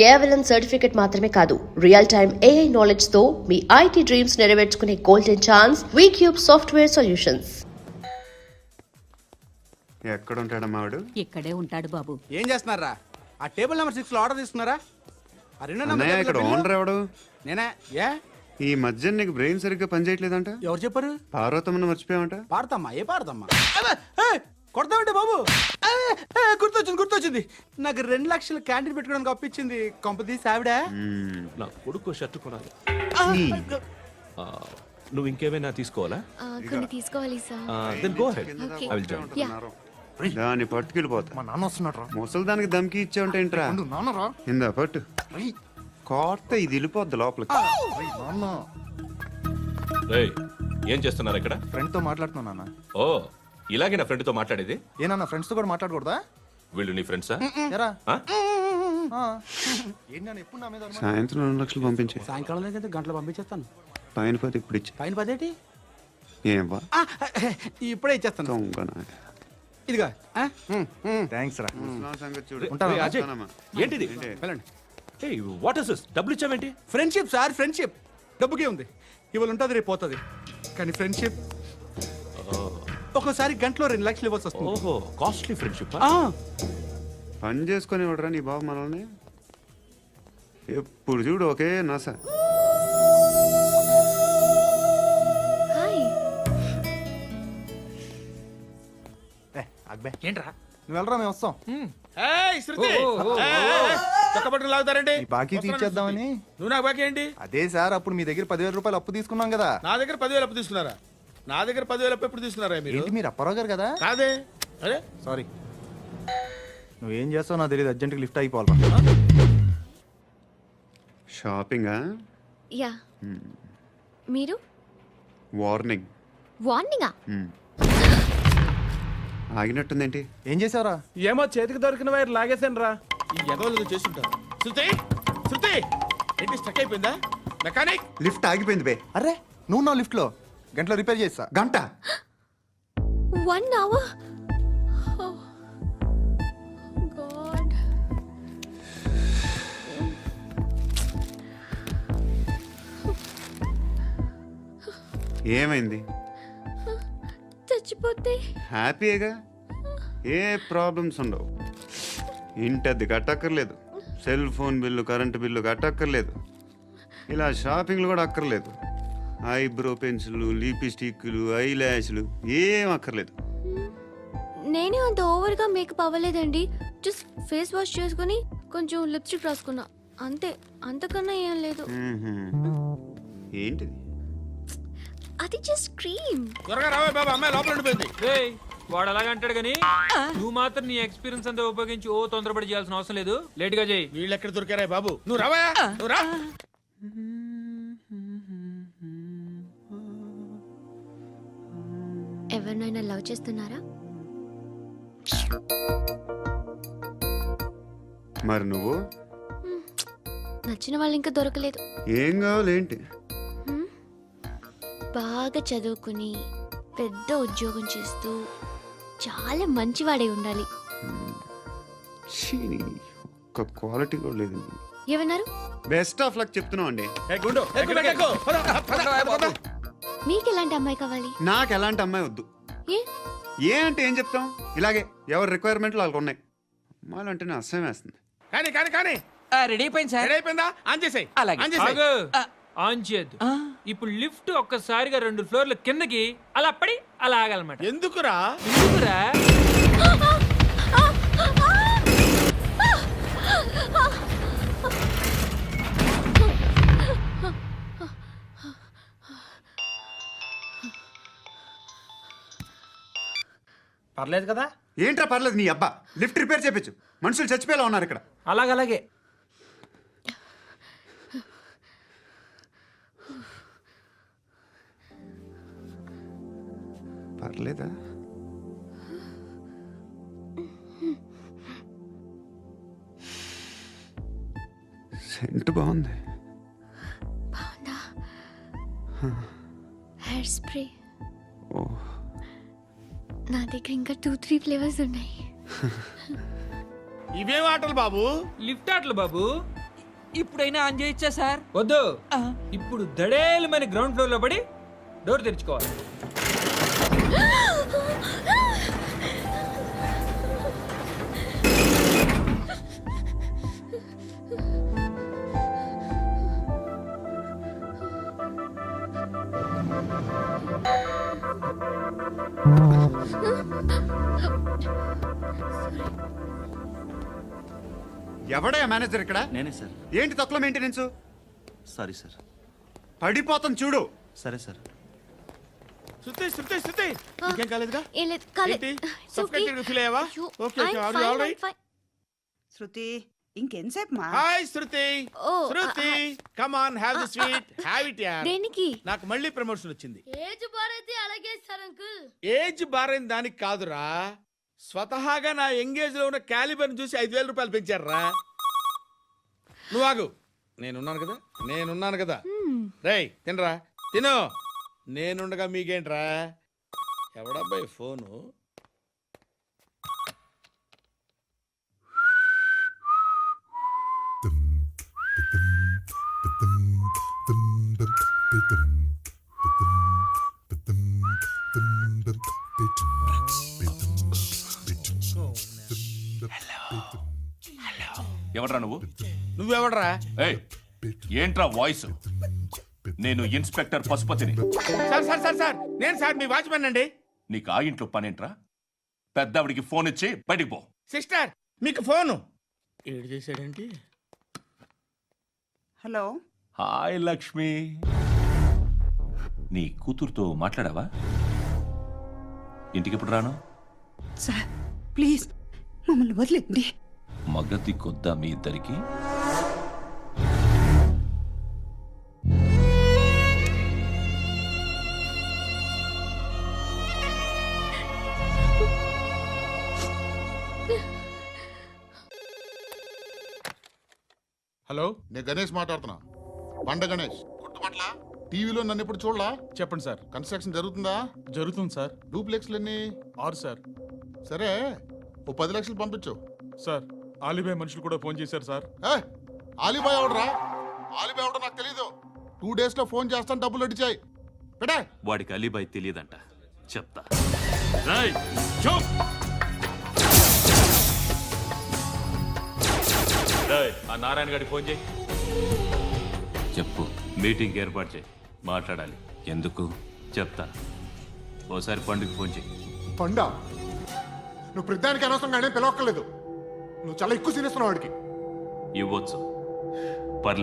కేవలం సర్టిఫికెట్ మాత్రమే కాదు, రియల్ టైమ్ AI నాలెడ్జ్ తో మీ IT డ్రీమ్స్ నెరవేర్చుకునే golden chance VCube software solutions. ఎక్కడ ఉంటాడమ్మా వాడు? ఇక్కడే ఉంటాడు బాబు. ఏం చేస్తున్నారా? ఆ టేబుల్ నెంబర్ 6 లో ఆర్డర్ తీసుకున్నారా? ఆ రెండో అన్నయ్య, ఇక్కడ నెంబర్ ఓనర్ ఎవడు? నేనే. ఏ ఈ మధ్య నీకు బ్రెయిన్ సరిగ్గా పనిచేయట్లేదంట. ఎవరు చెప్పారు? పార్వతమ్మను మర్చిపోయావంట. పాడతామ్మా, ఏ పాడతామ్మా? కొడతామంటే బాబు. గుర్తొచ్చింది. నాకు 2 లక్షలు క్యాంటీన్ పెట్టుకోవడానికి అప్పించింది కొంపదీసి ఆవిడ. నా కొడుకు షర్ట్ కొనాలి. నువ్వు ఇంకేమైనా తీసుకోవాలా? కొన్ని తీసుకోవాలి sir. Then go ahead. Okay. I will join. దాన్ని పట్టుకెళ్ళిపోతా. మా నాన్న వస్తున్నాడు రా. ముసలి దానికి దమ్కి ఇచ్చావంటే ఏంట్రా? నాన్న రా. ఇందా పట్టు. కోర్త ఇది వెళ్ళిపోద్ది లోపలికి. నాన్న రేయ్, ఏం చేస్తున్నారు ఇక్కడ? ఫ్రెండ్ తో మాట్లాడుతున్నా నాన్న. ఓ, ఇలాగే నా ఫ్రెండ్ తో మాట్లాడేది? ఏనా ఫ్రెండ్స్ తో కూడా మాట్లాడకూడదా? వీళ్ళు నీ ఫ్రెండ్సా? ఎరా ఏంటి నాన్న ఎప్పుడు నా మీద అనుమానం? సాయంత్రం 2 లక్షలు పంపించే. సాయంకాలం దగ్గర గంటలు పంపించేస్తాను. పైన పోతే ఇప్పుడు ఇచ్చే. పైన 10 ఏం వా ఇప్పుడే ఇచ్చేస్తాను. దొంగనా. ఇదిగా థ్యాంక్స్ రా. ముసలాం సంగతి చూడు. ఉంటావా? రేయ్, అజయ్, ఉంటానమ్మా. ఏంటిది? వెళ్ళండి. ఏయ్, వాట్ ఇస్ దిస్? డబ్బులు ఇచ్చావేంటి? Friendship sir, friendship. డబ్బుకే ఉంది, ఇవాళ ఉంటుంది రేపు పోతుంది. కానీ ఫ్రెండ్షిప్ ఒక్కోసారి గంటలో 2 లక్షలు ఇవ్వాల్సి వస్తుంది. ఓహో, కాస్ట్లీ ఫ్రెండ్షిప్. పని చేసుకొని ఇవ్వడరా నీ బాబు మనల్ని? ఎప్పుడు చూడు ఒకే నాస. హాయ్. అక్బే ఏంట్రా? నువ్వు వెళ్ళరా, మేము వస్తాం. చక్కబట్టలు లాగుతారండి. ఈ బాకీ తీర్చేద్దామని. నువ్వు నాకు బాకీ ఏంటి? అదే సార్, అప్పుడు మీ దగ్గర 10,000 రూపాయలు అప్పు తీసుకున్నాం కదా. నా దగ్గర 10,000 అప్పు తీసుకున్నారా? నా దగ్గర 10,000 అప్పు ఎప్పుడు తీసుకున్నారా మీరు? ఏంటి మీరు అప్పారావు గారు కదా? కాదే. అరే సారీ. నువ్వేం చేస్తావు నాకు తెలియదు, అర్జెంట్గా లిఫ్ట్ అయిపోవాలి. షాపింగా? యా. మీరు వార్నింగ్. వార్నింగా? ఆగినట్టుందేంటి? ఏం చేసావురా? ఏమో చేతికి దొరికిన వైర్ లాగేసాను రా. ఈ ఎగవలు చేస్తుంటారు. శృతి ఏంటి స్టక్ అయిపోయిందా? మెకానిక్. లిఫ్ట్ ఆగిపోయింది బే. అరే నువ్వు నా లిఫ్ట్ లో గంటలో రిపేర్ చేస్తా. గంట? 1 hour? Oh, God. ఏమైంది? చచ్చిపోతే హ్యాపీగా, ఏ ప్రాబ్లమ్స్ ఉండవు. ఇంటి అద్దె కట్టక్కర్లేదు, cell phone bill, current bill కట్టక్కర్లేదు, ఇలా షాపింగ్లు కూడా అక్కర్లేదు. ఐబ్రో పెన్సిల్లు, లిప్స్టిక్లు, ఐ ల్యాష్లు ఏం అక్కర్లేదు. నేనే అంత ఓవర్గా మేకప్ అవ్వలేదండి. జస్ట్ ఫేస్ వాష్ చేసుకుని కొంచెం లిప్స్టిక్ రాసుకున్నా అంతే. అంతకన్నా ఏం లేదు. ఏంటిది? అది జస్ట్ క్రీమ్. త్వరగా రావే బాబా, అమ్మాయి లోపల ఉండిపోయింది. వాడు అలాగ అంటాడు కానీ నువ్వు మాత్రం నీ ఎక్స్పీరియన్స్ అంతా ఉపయోగించి తొందరపడి చేయాల్సిన అవసరం లేదు. లేట్ గా చేయి. వీళ్ళు ఎక్కడ దొరికారా బాబు? నువ్వు రావా, నువ్వు రా. ఎవరినైనా లవ్ చేస్తున్నారా? మరి నువ్వు? నచ్చిన వాళ్ళు ఇంకా దొరకలేదు. ఏం కావాలి ఏంటి? బాగా చదువుకుని పెద్ద ఉద్యోగం చేస్తూ చాలా మంచివాడే ఉండాలి. ఒక్క క్వాలిటీ కూడా లేదు. ఏమన్నారు? బెస్ట్ ఆఫ్ లక్ చెప్తున్నావు అండి. మీకు ఎలాంటి అమ్మాయి కావాలి? నాకు ఎలాంటి అమ్మాయి వద్దు. ఏ అంటే ఏం చెప్తాం? ఇలాగే ఎవరి రిక్వైర్మెంట్లు వాళ్ళకు ఉన్నాయి. అమ్మాయిలు అంటేనే అసహ్యం వేస్తుంది. కానీ రెడీ అయిపోయింది సార్. రెడీ అయిపోయిందా? ఆన్ చేసేయ్. ఆన్ చేయద్దు. ఇప్పుడు లిఫ్ట్ ఒక్కసారిగా 2 ఫ్లోర్ల కిందకి అలా పడి అలా ఆగాలన్నమాట. ఎందుకురా? ఎందుకురా? పర్లేదు కదా? ఏంట్రా పర్లేదు నీ అబ్బా. లిఫ్ట్ రిపేర్ చేయించు. మనుషులు చచ్చిపోయేలా ఉన్నారు ఇక్కడ. అలాగే పర్లేదా? సెంట్ బాగుంది. బాగుందా? Hair spray. ఓ, నా దగ్గర ఇంకా 2-3 ఫ్లేవర్స్ ఉన్నాయి. ఇవేం ఆటలు బాబు? లిఫ్ట్ ఆటలు బాబు. ఇప్పుడైనా ఆన్ చేయొచ్చా సార్? వద్దు, ఇప్పుడు దడేలమైన గ్రౌండ్ ఫ్లోర్ లో పడి డోర్ తెరుచుకోవాలి. ఎవడయ్యా మేనేజర్ ఇక్కడ? నేనే సార్. ఏంటి తక్కువ మెయింటెనెన్స్? Sorry sir. పడిపోతాం చూడు. సరే సార్. శృతి శృతి శృతి ఇంకేం కాలేదుగా? ఏం లేదు కాలేదు. ఏంటి? It's okay. Suffocated feel అయ్యావా? అయ్యో, Okay, okay. I'm Are you fine, all I'm right? fine. శృతి ఇంకెంతసేపు మా hi Shruti. Oh, Shruti come on have the sweet. Have it యార్. దేనికి? నాకు మళ్ళీ ప్రమోషన్ వచ్చింది. ఏజ్ బారైతే అలాగే సార్ అంకుల్. ఏజ్ బారైన దానికి కాదురా, స్వతహాగా నా ఎంగేజ్ లో ఉన్న క్యాలిబర్ చూసి 5,000 రూపాయలు పెంచారా. నువ్వు ఆగు, నేనున్నాను కదా. రేయ్ తినరా, తిను. నేనుండగా మీకేంట్రా? ఎవడబ్బాయి ఫోను? ఎవడ్రా నువ్వు? నువ్వెవడరా? ఏయ్, ఏంట్రా వాయిస్? నేను ఇన్స్పెక్టర్ పశుపతిని. సార్ సార్ సార్ సార్ నేను సార్ మీ వాచ్మెన్ అండి. నీకు ఆ ఇంట్లో పనేంట్రా? పెద్దవిడికి ఫోన్ ఇచ్చి బయటికి పో. సిస్టర్ మీకు ఫోను. ఏడు చేశాడేంటి? Hello hi Lakshmi. నీ కూతురుతో మాట్లాడావా? ఇంటికి ఎప్పుడు రాను? సార్ ప్లీజ్ మమ్మల్ని వదిలేండి. మగతి కొద్దా మీ ఇద్దరికి? హలో, నేను గణేష్ మాట్లాడుతున్నా. బండ గణేష్ గుర్తుపట్ల? టీవీలో నన్ను ఎప్పుడు చూడలా? చెప్పండి సార్. కన్స్ట్రక్షన్ జరుగుతుందా? జరుగుతుంది సార్. డూప్లెక్స్లు ఎన్ని? 6 సార్. సరే, ఓ 10 లక్షలు పంపించు. సార్ ఆలిబాయ్ మనుషులు కూడా ఫోన్ చేశారు సార్. ఆలిబాయ్ ఎవడరా? ఆలిబాయ్ ఎవడో నాకు తెలీదు. 2 days లో ఫోన్ చేస్తాను, డబ్బులు అడిచాయి పెడే. వాడికి అలీబాయ్ తెలియదంట, చెప్తా. ఆ నారాయణ గారికి ఫోన్ చేయి. చెప్పు, మీటింగ్ ఏర్పాటు చేయి, మాట్లాడాలి. ఎందుకు చెప్తా. ఓసారి పండుగ ఫోన్ చేయి. పండా, నువ్వు ప్రతిదానికి అనవసరంగానే పిలవక్కర్లేదు. నువ్వు చాలా ఎక్కువ సీనిస్తున్నావు వాడికి. ఇవ్వచ్చు.